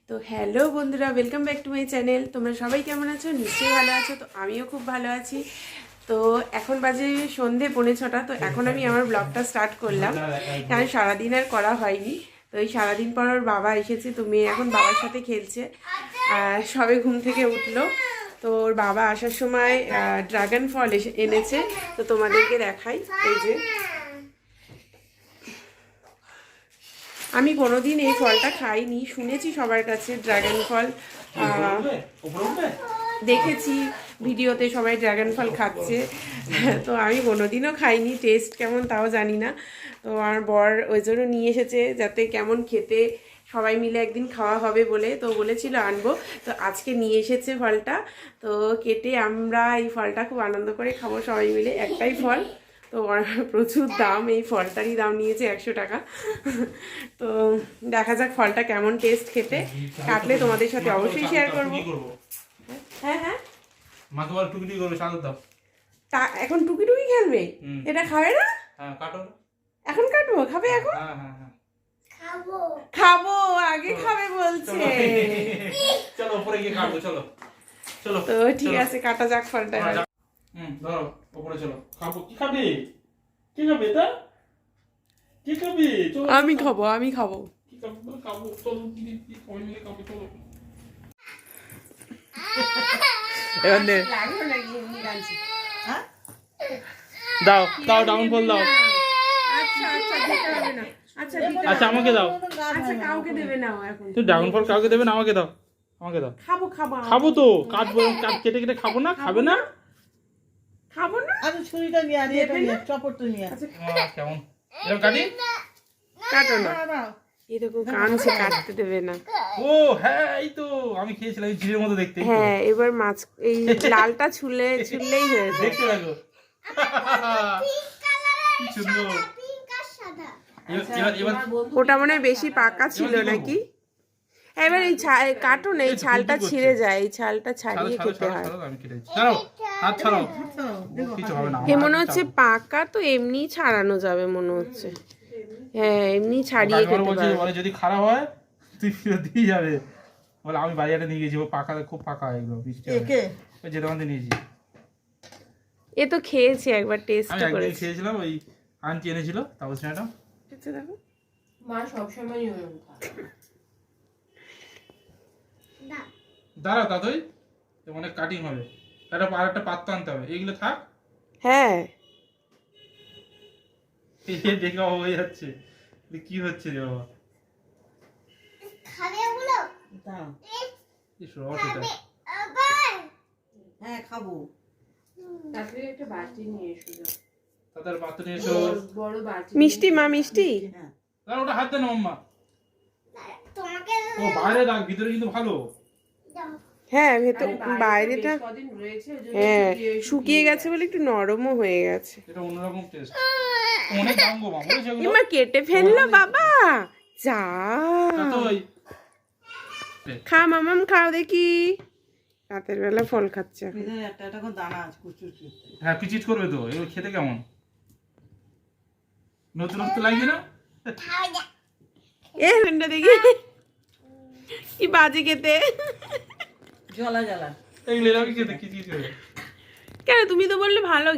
তো হ্যালো বন্ধুরা, welcome back to my channel. তোমরা সবাই কেমন আছো? নিশ্চয়ই ভালো আছো। তো আমিও খুব ভালো আছি। তো এখন বাজে সন্ধে 5:45। তো এখন আমি আমার ব্লগটা স্টার্ট করলাম, কারণ সারাদিন আর করা হয়নি। তো এই সারাদিন পর ওর বাবা এসেছে, তো মেয়ে এখন বাবার সাথে খেলছে। সবে ঘুম থেকে উঠলো। তো ওর বাবা আসার সময় ড্রাগন ফল এনেছে, তো তোমাদেরকে দেখাই। এই যে, আমি কোনোদিন এই ফলটা খাইনি, শুনেছি সবার কাছে ড্রাগন ফল, দেখেছি ভিডিওতে সবাই ড্রাগন ফল খাচ্ছে। তো আমি কোনোদিনও খাইনি, টেস্ট কেমন তাও জানি না। তো আমার বর ওই জন্য নিয়ে এসেছে, যাতে কেমন খেতে সবাই মিলে একদিন খাওয়া হবে বলে। তো বলেছিল আনবো, তো আজকে নিয়ে এসেছে ফলটা। তো কেটে আমরা এই ফলটা খুব আনন্দ করে খাবো সবাই মিলে। একটাই ফল, তো প্রচুর দাম, এই ফলটারই দাম নিয়েছে 100 টাকা। তো দেখা যাক ফলটা কেমন টেস্ট খেতে। কাটলে তোমাদের সাথে অবশ্যই শেয়ার করবো। হ্যাঁ হ্যাঁ, মাকে বল টুকি টুকি করবে, সাদা দাও। তা এখন টুকি টুকি খেলবে? এটা খাবে না? হ্যাঁ কাটো। এখন কাটবো? খাবে এখন? হ্যাঁ হ্যাঁ হ্যাঁ খাবো, আগে খাবে বলছে। চলো উপরে গিয়ে কাটবো, চলো চলো। তো ঠিক আছে, কাটা যাক ফলটা। ধরো উপরে চলো। খাবো, কি খাবে? কি খাবে তা? কি খাবে? চলো। আমি খাবো, আমি খাবো। কি খাবো? খাবো, চলো দিদি সবাই মিলে খাবো, চলো। এবার নে, লাগলো নাকি এমনি রাঁধছি? হ্যাঁ, দাও দাও, ডাউন ফল দাও। আচ্ছা আচ্ছা, দিতে হবে না। আচ্ছা দিতে আচ্ছা হবে না। আমাকে দাও। আচ্ছা কাউকে দেবে না এখন। তুই ড্রাগন ফল কাউকে দেবে না, আমাকে দাও। আমাকে দাও। খাবো খাবো খাবো তো, কাটবো, কেটে কেটে খাবো না? খাবে না? খাবো না। আচ্ছা ছুরিটা নিয়ে আনি, এটা নিয়ে চপরটা নিয়ে আনি। কেমন এরকম কাটি? কাটো না। দাঁড়াও। এই দেখো কানছে, কাটতে দেবে না। ও হ্যাঁ, এই তো আমি খেয়েছিলাম, এই ঝিলের মতো দেখতে। এই তো। হ্যাঁ, এবার মাছ এই লালটা ছুললেই হয়ে যায়। দেখতে লাগো। কি সুন্দর। এবার ওটা মনে হয় বেশি পাকা ছিল নাকি? এবার এই কাটুন, এই ছালটা ছিঁড়ে যায়, এই ছালটা ছাড়িয়ে খেতে হয়। আমি কেটে দিচ্ছি। ছাড়াও, হাত ছাড়াও। কিছু হবে না। এ মনে হচ্ছে পাকা, তো এমনি ছাড়ানো যাবে মনে হচ্ছে। হ্যাঁ, এমনি ছাড়িয়ে খেতে পারবে। বলে যদি খারাপ হয় তুই ফেরত দিয়ে যাবে। বলে আমি বাজারে নিয়ে গেছি, ও পাকা, খুব পাকা এগুলো, বৃষ্টি হয়। কে ওই যে দোকান থেকে নিয়েছি। এ তো খেয়েছি একবার, টেস্ট আমি একদিন করেছি। খেয়েছিলাম, ওই আন্টি এনেছিল তাও সেটা। দেখো মা সবসময় দাঁড়াও দাদুই, অনেক কাটিং হবে। আর একটা পাত্তা আনতে হবে, এইগুলো থাক। হ্যাঁ, এই দেখে অবাক হয়ে যাচ্ছে, কি হচ্ছে রে বাবা। দাঁড়াও। ইস, রস এটা। হ্যাঁ খাবো। তারপরে একটা বাটি নিয়ে এসো যাও। তাদের পাত্র নিয়ে এসো। বড় বাটি মিষ্টি মা, মিষ্টি। হ্যাঁ দাঁড়া, ওটা হাত দেন মাম্মা। ও বাইরে রাখ, ভিতরে কিন্তু ভালো। হ্যাঁ, ভেতর বাইরেটা বেশ কদিন রয়েছে, ওই জন্য হ্যাঁ শুকিয়ে শুকিয়ে গেছে বলে একটু নরমও হয়ে গেছে। এটা অন্যরকম টেস্ট। অনেক দাম গো মা, বলেছে এগুলো। এমা কেটে ফেললো বাবা, যা। তাতই খা মামাম, খাও দেখি। রাতের বেলা ফল খাচ্ছে এখন। ভিতরে একটা একটা করে দানা আছে কুচুর কুচুর। হ্যাঁ, পিচিট করবে তো, এগুলো খেতে কেমন নতুনত্ব লাগবে না? এ ফ্রেন্ডটা দেখি কি বাজে খেতে। জ্বলা জ্বালা। এগুলো এরকম খেতে কিচিট করে। কেন, তুমি তো বললে ভালো